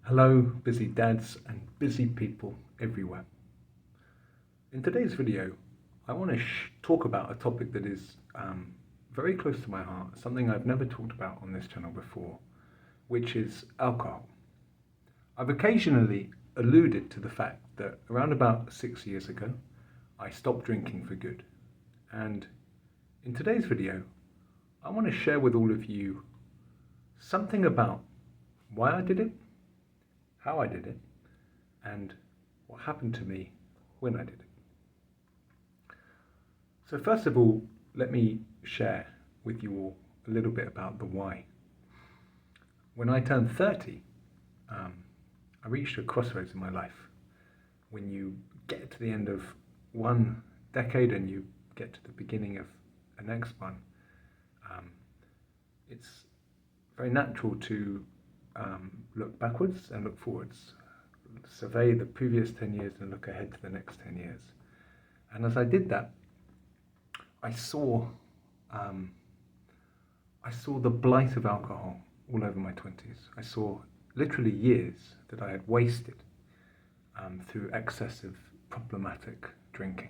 Hello, busy dads and busy people everywhere. In today's video, I want to talk about a topic that is very close to my heart, something I've never talked about on this channel before, which is alcohol. I've occasionally alluded to the fact that around about 6 years ago, I stopped drinking for good. And in today's video, I want to share with all of you something about why I did it, how I did it, and what happened to me when I did it. So first of all, let me share with you all a little bit about the why. When I turned 30, I reached a crossroads in my life. When you get to the end of one decade and you get to the beginning of the next one, it's very natural to look backwards and look forwards, survey the previous 10 years and look ahead to the next 10 years. And as I did that, I saw the blight of alcohol all over my 20s. I saw literally years that I had wasted through excessive, problematic drinking.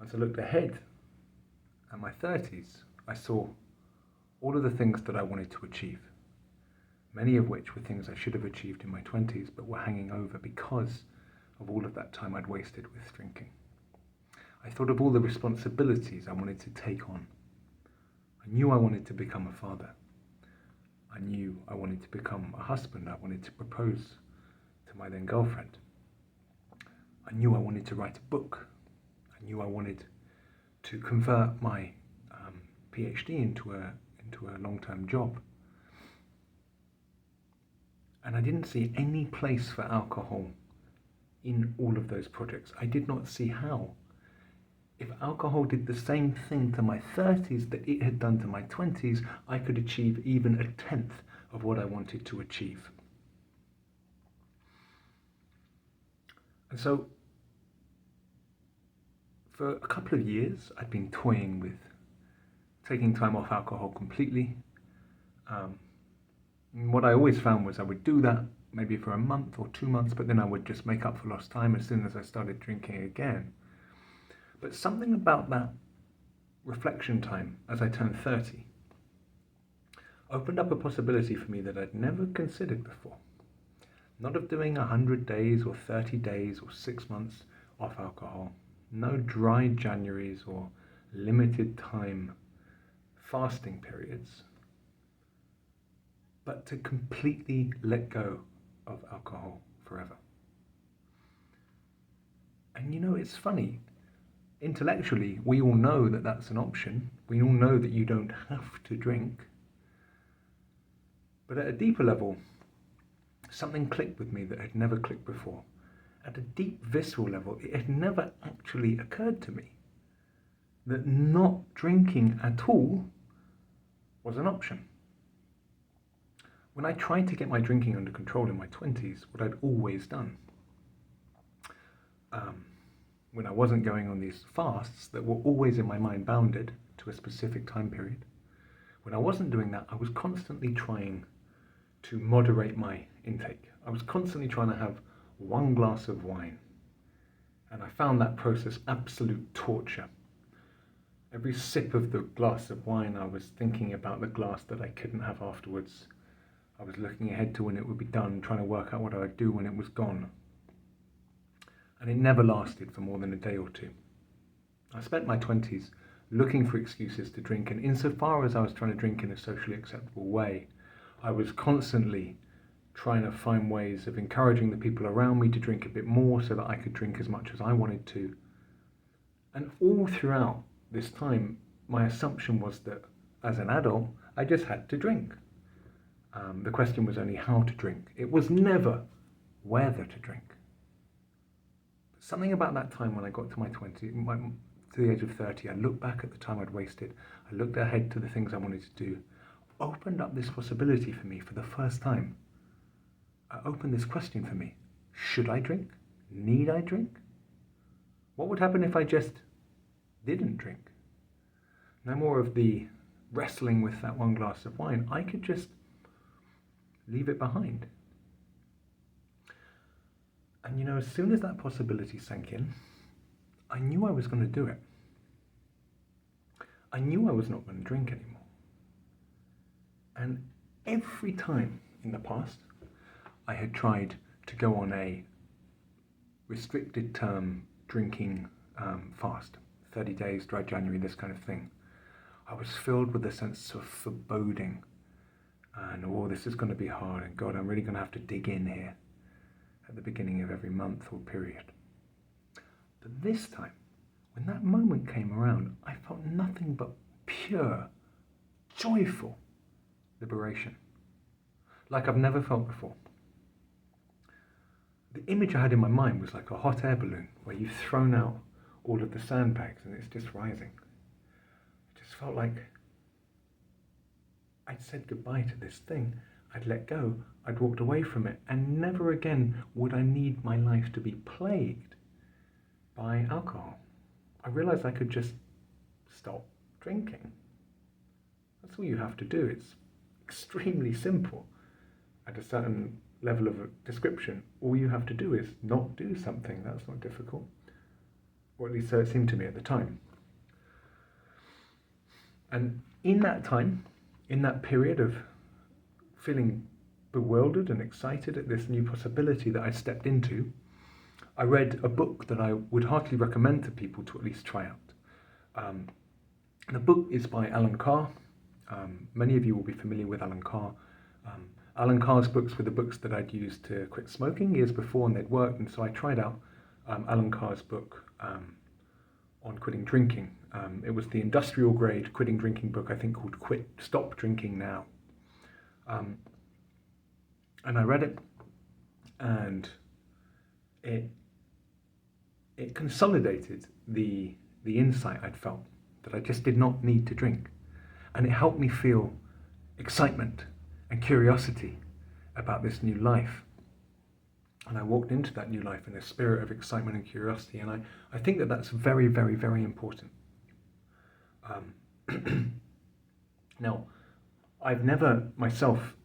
As I looked ahead at my 30s, I saw all of the things that I wanted to achieve, many of which were things I should have achieved in my 20s but were hanging over because of all of that time I'd wasted with drinking. I thought of all the responsibilities I wanted to take on. I knew I wanted to become a father. I knew I wanted to become a husband. I wanted to propose to my then girlfriend. I knew I wanted to write a book. I knew I wanted to convert my PhD into a long-term job. And I didn't see any place for alcohol in all of those projects. I did not see how. If alcohol did the same thing to my 30s that it had done to my 20s, I could achieve even a tenth of what I wanted to achieve. And so, for a couple of years, I'd been toying with taking time off alcohol completely. What I always found was I would do that maybe for a month or 2 months, but then I would just make up for lost time as soon as I started drinking again. But something about that reflection time as I turned 30 opened up a possibility for me that I'd never considered before. Not of doing 100 days or 30 days or 6 months off alcohol. No dry Januaries or limited time fasting periods. But to completely let go of alcohol forever. And you know, it's funny. Intellectually, we all know that that's an option. We all know that you don't have to drink. But at a deeper level, something clicked with me that had never clicked before. At a deep visceral level, it had never actually occurred to me that not drinking at all was an option. When I tried to get my drinking under control in my 20s, what I'd always done, when I wasn't going on these fasts that were always in my mind bounded to a specific time period, when I wasn't doing that, I was constantly trying to moderate my intake. I was constantly trying to have 1 glass of wine. And I found that process absolute torture. Every sip of the glass of wine, I was thinking about the glass that I couldn't have afterwards. I was looking ahead to when it would be done, trying to work out what I would do when it was gone. And it never lasted for more than a day or two. I spent my 20s looking for excuses to drink, and insofar as I was trying to drink in a socially acceptable way, I was constantly trying to find ways of encouraging the people around me to drink a bit more so that I could drink as much as I wanted to. And all throughout this time, my assumption was that as an adult, I just had to drink. The question was only how to drink. It was never whether to drink. Something about that time when I got to my 20s, to the age of 30, I looked back at the time I'd wasted, I looked ahead to the things I wanted to do, opened up this possibility for me for the first time. I opened this question for me. Should I drink? Need I drink? What would happen if I just didn't drink? No more of the wrestling with that 1 glass of wine. I could just leave it behind. And as soon as that possibility sank in, I knew I was going to do it. I knew I was not going to drink anymore. And every time in the past, I had tried to go on a restricted term drinking fast, 30 days, dry January, this kind of thing. I was filled with a sense of foreboding and, this is going to be hard, and God, I'm really going to have to dig in here at the beginning of every month or period. But this time, when that moment came around, I felt nothing but pure, joyful liberation, like I've never felt before. The image I had in my mind was like a hot air balloon where you've thrown out all of the sandbags and it's just rising. It just felt like I'd said goodbye to this thing. I'd let go, I'd walked away from it, and never again would I need my life to be plagued by alcohol. I realized I could just stop drinking. That's all you have to do. It's extremely simple. At a certain level of description, all you have to do is not do something. That's not difficult. Or at least so it seemed to me at the time. And in that time, in that period of feeling bewildered and excited at this new possibility that I stepped into, I read a book that I would heartily recommend to people to at least try out. The book is by Alan Carr. Many of you will be familiar with Alan Carr. Alan Carr's books were the books that I'd used to quit smoking years before, and they'd worked, and so I tried out Alan Carr's book on quitting drinking. It was the industrial grade quitting drinking book, I think, called Stop Drinking Now. And I read it, and it consolidated the insight I'd felt that I just did not need to drink. And it helped me feel excitement and curiosity about this new life. And I walked into that new life in a spirit of excitement and curiosity. And I think that that's very, very, very important. Now, I've never myself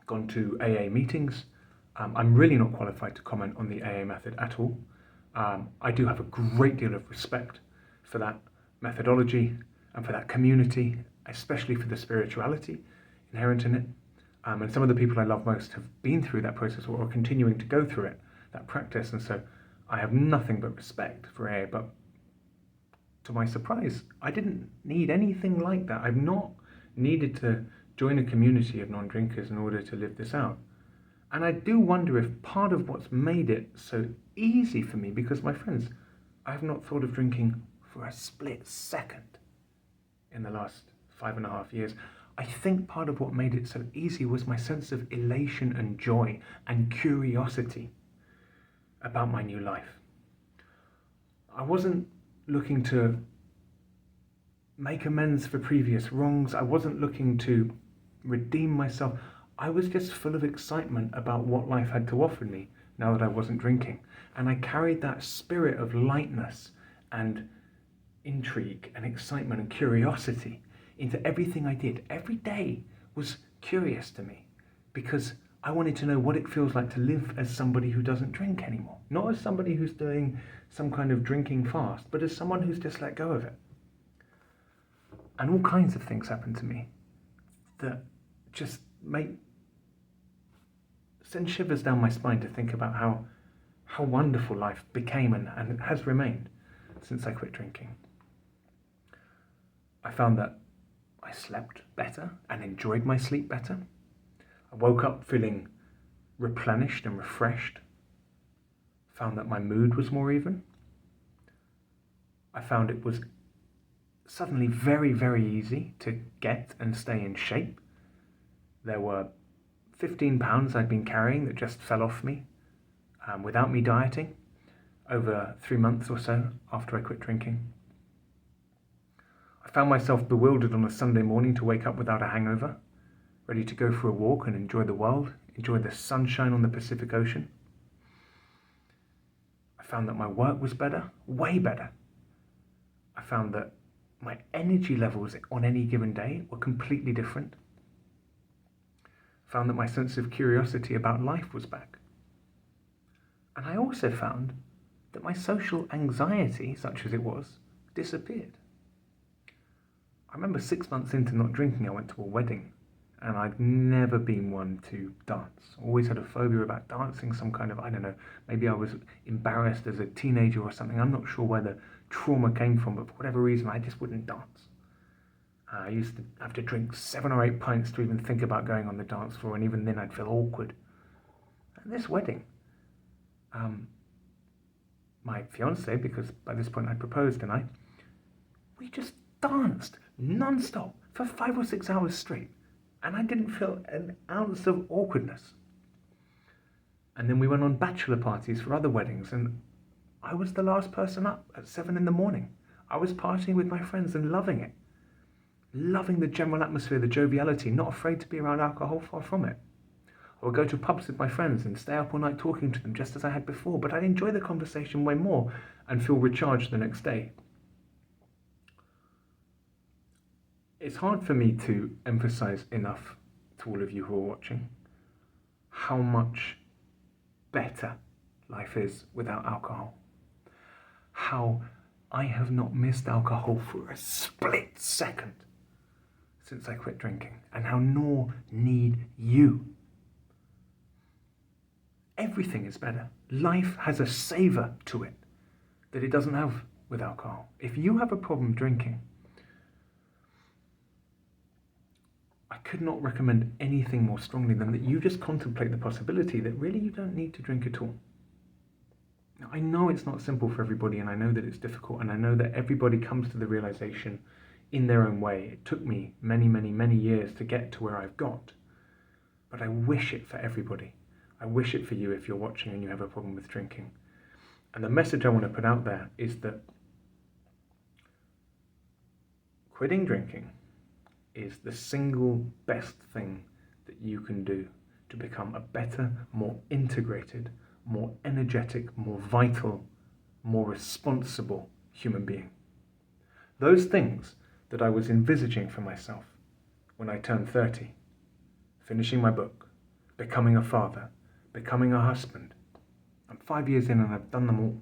gone to AA meetings. I'm really not qualified to comment on the AA method at all. I do have a great deal of respect for that methodology and for that community, especially for the spirituality inherent in it. And some of the people I love most have been through that process or are continuing to go through it, that practice. And so I have nothing but respect for AA. But to my surprise, I didn't need anything like that. I've not needed to join a community of non-drinkers in order to live this out. And I do wonder if part of what's made it so easy for me, because my friends, I have not thought of drinking for a split second in the last 5.5 years. I think part of what made it so easy was my sense of elation and joy and curiosity about my new life. I wasn't looking to make amends for previous wrongs. I wasn't looking to redeem myself. I was just full of excitement about what life had to offer me now that I wasn't drinking. And I carried that spirit of lightness and intrigue and excitement and curiosity into everything I did. Every day was curious to me because I wanted to know what it feels like to live as somebody who doesn't drink anymore. Not as somebody who's doing some kind of drinking fast, but as someone who's just let go of it. And all kinds of things happened to me that just send shivers down my spine to think about how wonderful life became and it has remained since I quit drinking. I found that I slept better and enjoyed my sleep better. I woke up feeling replenished and refreshed. Found that my mood was more even. I found it was suddenly very, very easy to get and stay in shape. There were 15 pounds I'd been carrying that just fell off me without me dieting over 3 months or so after I quit drinking. I found myself bewildered on a Sunday morning to wake up without a hangover, ready to go for a walk and enjoy the world, enjoy the sunshine on the Pacific Ocean. I found that my work was better, way better. I found that my energy levels on any given day were completely different. found that my sense of curiosity about life was back. And I also found that my social anxiety, such as it was, disappeared. I remember 6 months into not drinking, I went to a wedding, and I'd never been one to dance. Always had a phobia about dancing, some kind of, I don't know, maybe I was embarrassed as a teenager or something. I'm not sure where the trauma came from, but for whatever reason, I just wouldn't dance. I used to have to drink 7 or 8 pints to even think about going on the dance floor, and even then I'd feel awkward. At this wedding, my fiancée, because by this point I'd proposed, and we just danced non-stop for 5 or 6 hours straight, and I didn't feel an ounce of awkwardness. And then we went on bachelor parties for other weddings, and I was the last person up at 7 in the morning. I was partying with my friends and loving it. Loving the general atmosphere, the joviality, not afraid to be around alcohol, far from it. I would go to pubs with my friends and stay up all night talking to them just as I had before, but I'd enjoy the conversation way more and feel recharged the next day. It's hard for me to emphasize enough to all of you who are watching how much better life is without alcohol. How I have not missed alcohol for a split second since I quit drinking, and how nor need you. Everything is better. Life has a savour to it that it doesn't have with alcohol. If you have a problem drinking, I could not recommend anything more strongly than that you just contemplate the possibility that really you don't need to drink at all. Now, I know it's not simple for everybody, and I know that it's difficult, and I know that everybody comes to the realization in their own way. It took me many, many, many years to get to where I've got, but I wish it for everybody. I wish it for you if you're watching and you have a problem with drinking. And the message I want to put out there is that quitting drinking is the single best thing that you can do to become a better, more integrated, more energetic, more vital, more responsible human being. Those things that I was envisaging for myself when I turned 30, finishing my book, becoming a father, becoming a husband. I'm 5 years in and I've done them all.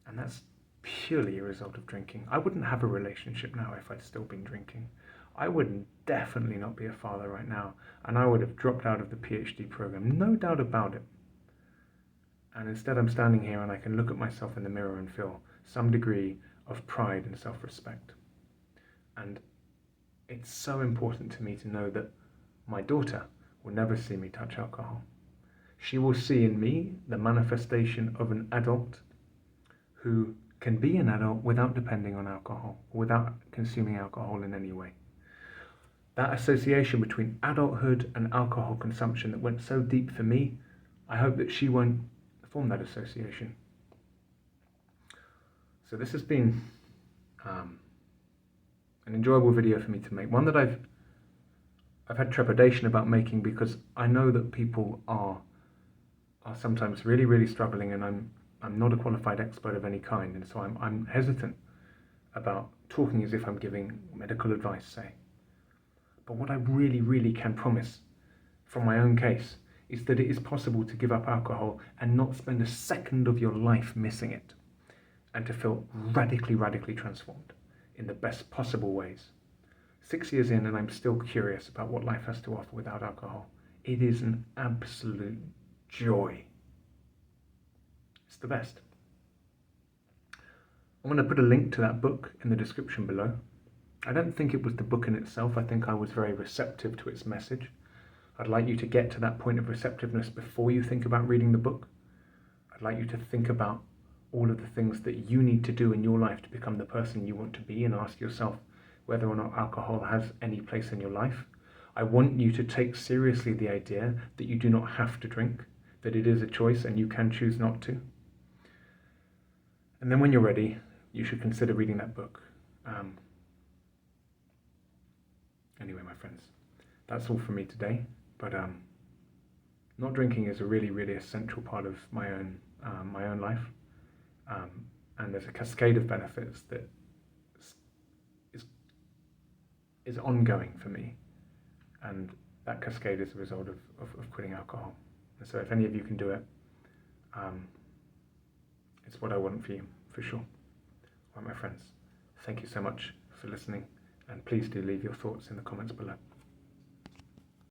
And that's purely a result of drinking. I wouldn't have a relationship now if I'd still been drinking. I would definitely not be a father right now, and I would have dropped out of the PhD program, no doubt about it. And instead I'm standing here and I can look at myself in the mirror and feel some degree of pride and self-respect. And it's so important to me to know that my daughter will never see me touch alcohol. She will see in me the manifestation of an adult who can be an adult without depending on alcohol, without consuming alcohol in any way. That association between adulthood and alcohol consumption that went so deep for me, I hope that she won't form that association. So this has been an enjoyable video for me to make, one that I've had trepidation about making, because I know that people are sometimes really, really struggling, and I'm not a qualified expert of any kind, and so I'm hesitant about talking as if I'm giving medical advice, say. But what I really, really can promise from my own case is that it is possible to give up alcohol and not spend a second of your life missing it, and to feel radically, radically transformed in the best possible ways. 6 years in, and I'm still curious about what life has to offer without alcohol. It is an absolute joy. It's the best. I'm going to put a link to that book in the description below. I don't think it was the book in itself. I think I was very receptive to its message. I'd like you to get to that point of receptiveness before you think about reading the book. I'd like you to think about all of the things that you need to do in your life to become the person you want to be, and ask yourself whether or not alcohol has any place in your life. I want you to take seriously the idea that you do not have to drink, that it is a choice and you can choose not to. And then when you're ready, you should consider reading that book. Anyway, my friends, that's all from me today. But not drinking is a really, really essential part of my own life. And there's a cascade of benefits that is ongoing for me. and that cascade is a result of quitting alcohol. And so if any of you can do it, it's what I want for you, for sure. All right, my friends, thank you so much for listening, and please do leave your thoughts in the comments below.